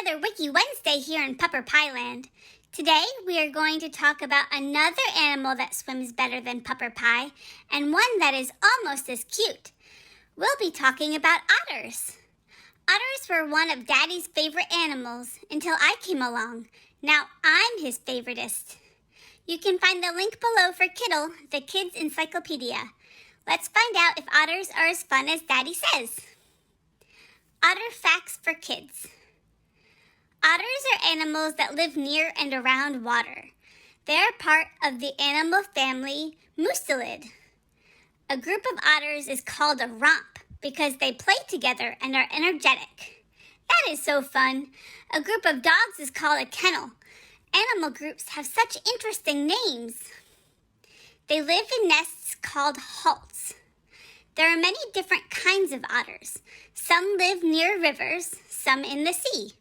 another Wiki Wednesday here in Pupper Pieland. Today we are going to talk about another animal that swims better than Pupper Pie, and one that is almost as cute. We'll be talking about otters. Otters were one of Daddy's favorite animals until I came along. Now I'm his favoritist. You can find the link below for Kittle, the kids' encyclopedia. Let's find out if otters are as fun as Daddy says. Otter facts for kids. Otters are animals that live near and around water. They are part of the animal family Mustelid. A group of otters is called a romp because they play together and are energetic. That is so fun. A group of dogs is called a kennel. Animal groups have such interesting names. They live in nests called halts. There are many different kinds of otters. Some live near rivers, some in the sea.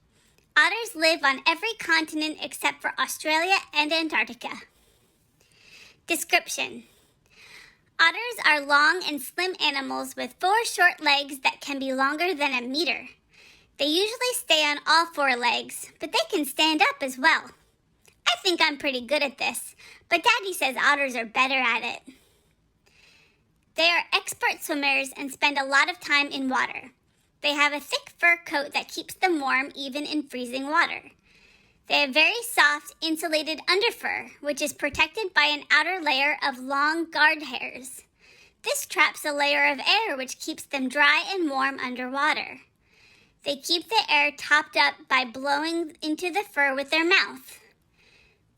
Otters live on every continent except for Australia and Antarctica. Description. Otters are long and slim animals with 4 short legs that can be longer than a meter. They usually stay on all 4 legs, but they can stand up as well. I think I'm pretty good at this, but Daddy says otters are better at it. They are expert swimmers and spend a lot of time in water. They have a thick fur coat that keeps them warm even in freezing water. They have very soft, insulated underfur, which is protected by an outer layer of long guard hairs. This traps a layer of air which keeps them dry and warm underwater. They keep the air topped up by blowing into the fur with their mouth.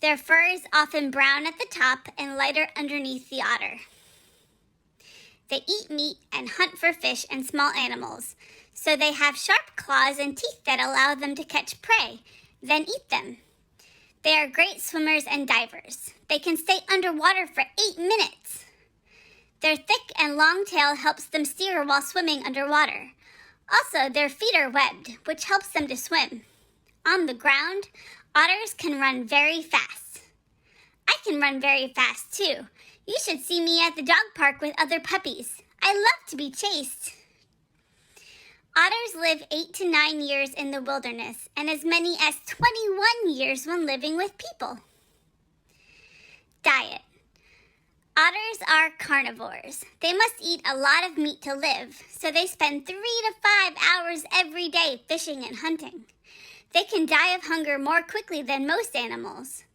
Their fur is often brown at the top and lighter underneath the otter. They eat meat and hunt for fish and small animals, so they have sharp claws and teeth that allow them to catch prey, then eat them. They are great swimmers and divers. They can stay underwater for 8 minutes. Their thick and long tail helps them steer while swimming underwater. Also, their feet are webbed, which helps them to swim. On the ground, otters can run very fast. I can run very fast too. You should see me at the dog park with other puppies. I love to be chased. Otters live 8 to 9 years in the wilderness and as many as 21 years when living with people. Diet. Otters are carnivores. They must eat a lot of meat to live, so they spend 3 to 5 hours every day fishing and hunting. They can die of hunger more quickly than most animals.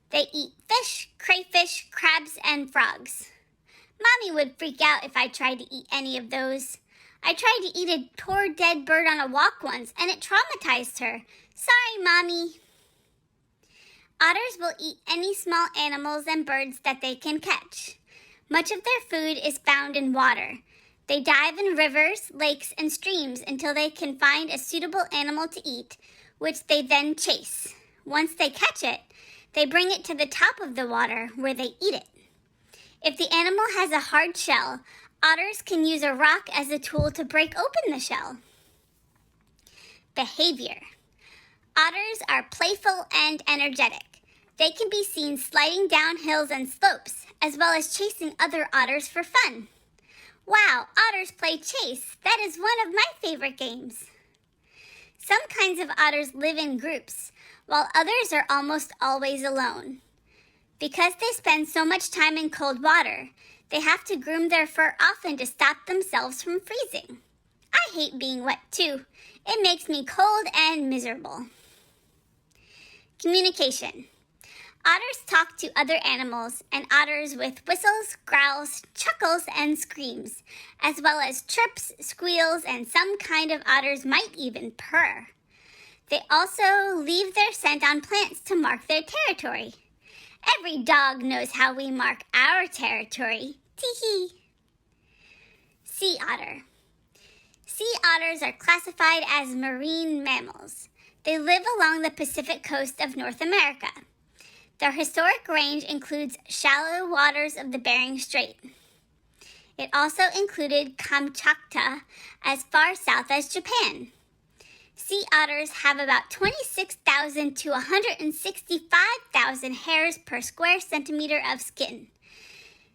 They eat fish, crayfish, crabs, and frogs. Mommy would freak out if I tried to eat any of those. I tried to eat a poor dead bird on a walk once, and it traumatized her. Sorry, Mommy. Otters will eat any small animals and birds that they can catch. Much of their food is found in water. They dive in rivers, lakes, and streams until they can find a suitable animal to eat, which they then chase. Once they catch it, they bring it to the top of the water where they eat it. If the animal has a hard shell, otters can use a rock as a tool to break open the shell. Behavior. Otters are playful and energetic. They can be seen sliding down hills and slopes, as well as chasing other otters for fun. Wow, otters play chase. That is one of my favorite games. Some kinds of otters live in groups, while others are almost always alone. Because they spend so much time in cold water, they have to groom their fur often to stop themselves from freezing. I hate being wet too. It makes me cold and miserable. Communication. Otters talk to other animals, and otters with whistles, growls, chuckles, and screams, as well as chirps, squeals, and some kind of otters might even purr. They also leave their scent on plants to mark their territory. Every dog knows how we mark our territory. Tee-hee. Sea otter. Sea otters are classified as marine mammals. They live along the Pacific coast of North America. Their historic range includes shallow waters of the Bering Strait. It also included Kamchatka as far south as Japan. Sea otters have about 26,000 to 165,000 hairs per square centimeter of skin.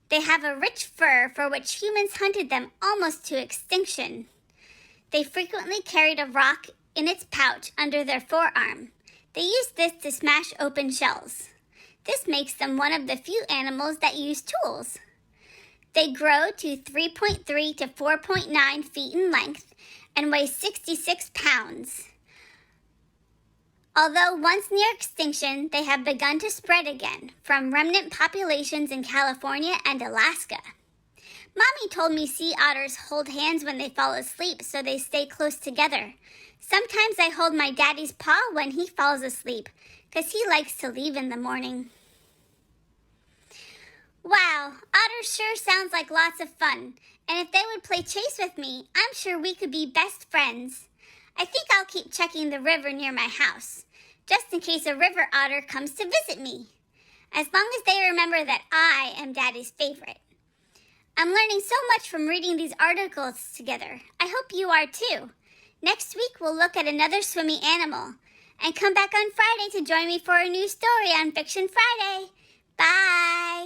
They have a rich fur for which humans hunted them almost to extinction. They frequently carried a rock in its pouch under their forearm. They use this to smash open shells. This makes them one of the few animals that use tools. They grow to 3.3 to 4.9 feet in length and weigh 66 pounds. Although once near extinction, they have begun to spread again from remnant populations in California and Alaska. Mommy told me sea otters hold hands when they fall asleep so they stay close together. Sometimes I hold my daddy's paw when he falls asleep, 'cause he likes to leave in the morning. Wow, otters sure sounds like lots of fun, and if they would play chase with me, I'm sure we could be best friends. I think I'll keep checking the river near my house, just in case a river otter comes to visit me, as long as they remember that I am Daddy's favorite. I'm learning so much from reading these articles together. I hope you are too. Next week we'll look at another swimmy animal, and come back on Friday to join me for a new story on Fiction Friday. Bye!